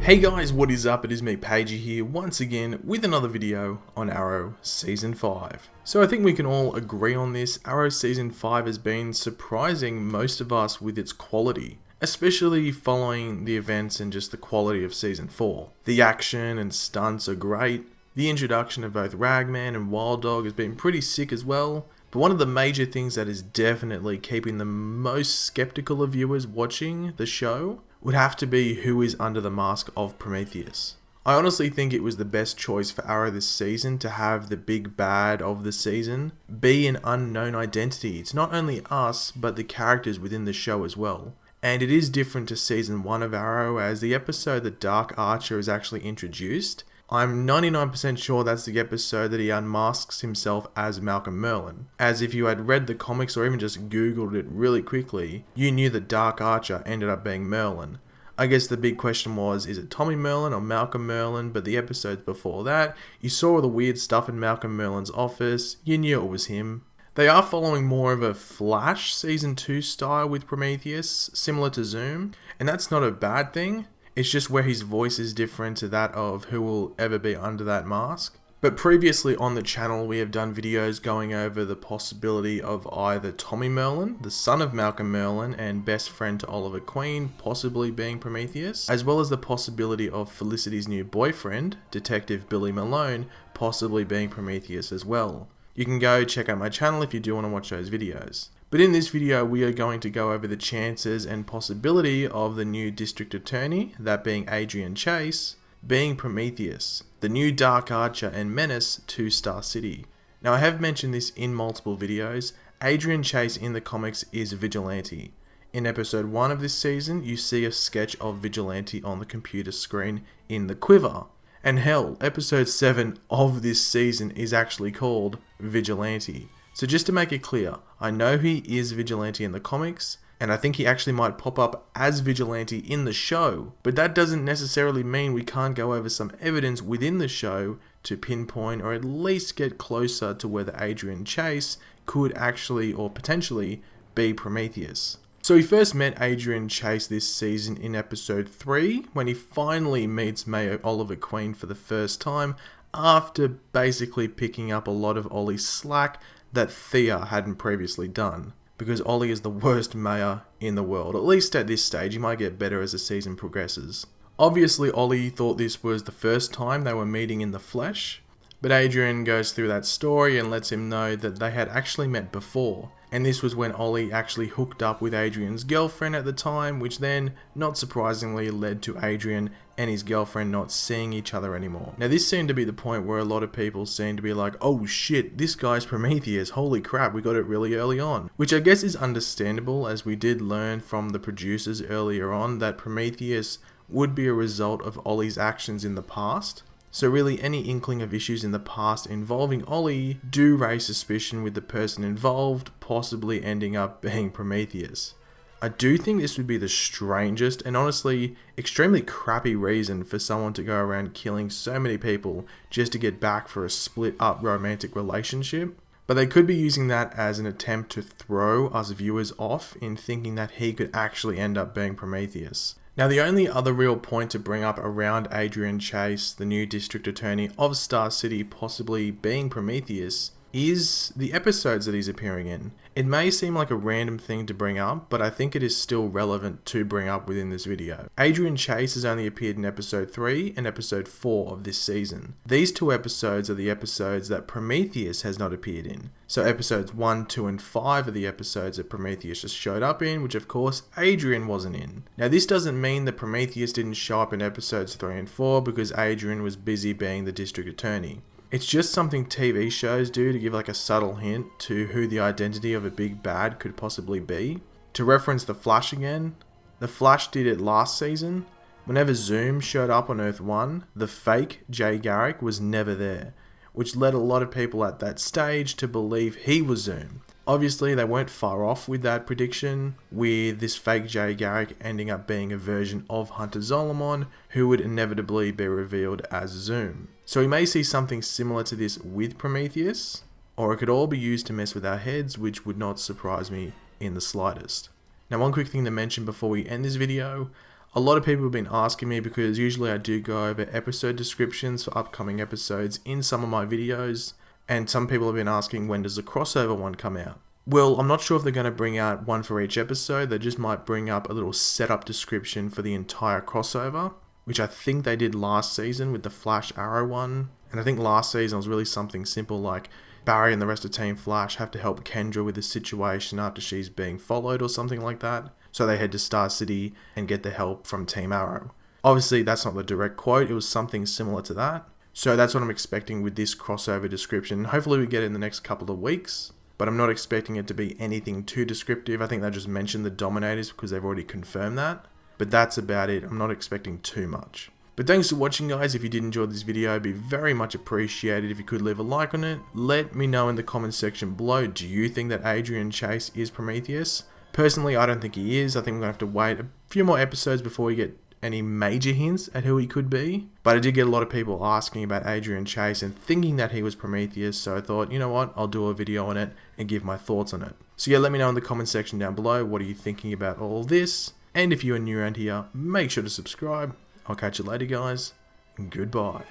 Hey guys, what is up? It is me, Pagey here, once again with another video on Arrow Season 5. So I think we can all agree on this, Arrow Season 5 has been surprising most of us with its quality, especially following the events and just the quality of Season 4. The action and stunts are great, the introduction of both Ragman and Wild Dog has been pretty sick as well, but one of the major things that is definitely keeping the most skeptical of viewers watching the show would have to be who is under the mask of Prometheus. I honestly think it was the best choice for Arrow this season to have the big bad of the season be an unknown identity. It's not only us, but the characters within the show as well. And it is different to season 1 of Arrow, as the episode that Dark Archer is actually introduced, I'm 99% sure that's the episode that he unmasks himself as Malcolm Merlyn. As if you had read the comics or even just googled it really quickly, you knew that Dark Archer ended up being Merlyn. I guess the big question was, is it Tommy Merlyn or Malcolm Merlyn? But the episodes before that, you saw all the weird stuff in Malcolm Merlyn's office, you knew it was him. They are following more of a Flash Season 2 style with Prometheus, similar to Zoom, and that's not a bad thing. It's just where his voice is different to that of who will ever be under that mask. But previously on the channel we have done videos going over the possibility of either Tommy Merlyn, the son of Malcolm Merlyn and best friend to Oliver Queen, possibly being Prometheus, as well as the possibility of Felicity's new boyfriend, Detective Billy Malone, possibly being Prometheus as well. You can go check out my channel if you do want to watch those videos. But in this video we are going to go over the chances and possibility of the new District Attorney, that being Adrian Chase, being Prometheus, the new Dark Archer and menace to Star City. Now I have mentioned this in multiple videos, Adrian Chase in the comics is Vigilante. In episode 1 of this season you see a sketch of Vigilante on the computer screen in the Quiver. And hell, episode 7 of this season is actually called Vigilante. So just to make it clear, I know he is Vigilante in the comics, and I think he actually might pop up as Vigilante in the show, but that doesn't necessarily mean we can't go over some evidence within the show to pinpoint or at least get closer to whether Adrian Chase could actually or potentially be Prometheus. So we first met Adrian Chase this season in episode 3, when he finally meets Mayor Oliver Queen for the first time, after basically picking up a lot of Ollie's slack that Thea hadn't previously done. Because Ollie is the worst mayor in the world, at least at this stage. He might get better as the season progresses. Obviously Ollie thought this was the first time they were meeting in the flesh, but Adrian goes through that story and lets him know that they had actually met before. And this was when Ollie actually hooked up with Adrian's girlfriend at the time, which then, not surprisingly, led to Adrian and his girlfriend not seeing each other anymore. Now this seemed to be the point where a lot of people seemed to be like, oh shit, this guy's Prometheus, holy crap, we got it really early on. Which I guess is understandable, as we did learn from the producers earlier on that Prometheus would be a result of Ollie's actions in the past. So really any inkling of issues in the past involving Ollie do raise suspicion with the person involved possibly ending up being Prometheus. I do think this would be the strangest and honestly extremely crappy reason for someone to go around killing so many people just to get back for a split up romantic relationship. But they could be using that as an attempt to throw us viewers off in thinking that he could actually end up being Prometheus. Now the only other real point to bring up around Adrian Chase, the new District Attorney of Star City possibly being Prometheus, is the episodes that he's appearing in. It may seem like a random thing to bring up, but I think it is still relevant to bring up within this video. Adrian Chase has only appeared in episode 3 and episode 4 of this season. These two episodes are the episodes that Prometheus has not appeared in. So episodes 1, 2 and 5 are the episodes that Prometheus just showed up in, which of course Adrian wasn't in. Now this doesn't mean that Prometheus didn't show up in episodes 3 and 4 because Adrian was busy being the District Attorney. It's just something TV shows do to give like a subtle hint to who the identity of a big bad could possibly be. To reference The Flash again, The Flash did it last season. Whenever Zoom showed up on Earth 1, the fake Jay Garrick was never there, which led a lot of people at that stage to believe he was Zoom. Obviously they weren't far off with that prediction, with this fake Jay Garrick ending up being a version of Hunter Zolomon, who would inevitably be revealed as Zoom. So we may see something similar to this with Prometheus, or it could all be used to mess with our heads, which would not surprise me in the slightest. Now one quick thing to mention before we end this video, A lot of people have been asking me, because usually I do go over episode descriptions for upcoming episodes in some of my videos, and some people have been asking, when does the crossover one come out? Well, I'm not sure if they're going to bring out one for each episode. They just might bring up a little setup description for the entire crossover, which I think they did last season with the Flash Arrow one. And I think last season was really something simple like Barry and the rest of Team Flash have to help Kendra with the situation after she's being followed or something like that. So they head to Star City and get the help from Team Arrow. Obviously, that's not the direct quote. It was something similar to that. So that's what I'm expecting with this crossover description. Hopefully we get it in the next couple of weeks. But I'm not expecting it to be anything too descriptive. I think they just mentioned the Dominators because they've already confirmed that. But that's about it. I'm not expecting too much. But thanks for watching, guys. If you did enjoy this video, it'd be very much appreciated if you could leave a like on it. Let me know in the comment section below, do you think that Adrian Chase is Prometheus? Personally, I don't think he is. I think we're going to have to wait a few more episodes before we get any major hints at who he could be. But I did get a lot of people asking about Adrian Chase and thinking that he was Prometheus, so I thought, you know what, I'll do a video on it and give my thoughts on it. So yeah, let me know in the comment section down below, what are you thinking about all of this? And if you are new around here, make sure to subscribe. I'll catch you later, guys, and goodbye.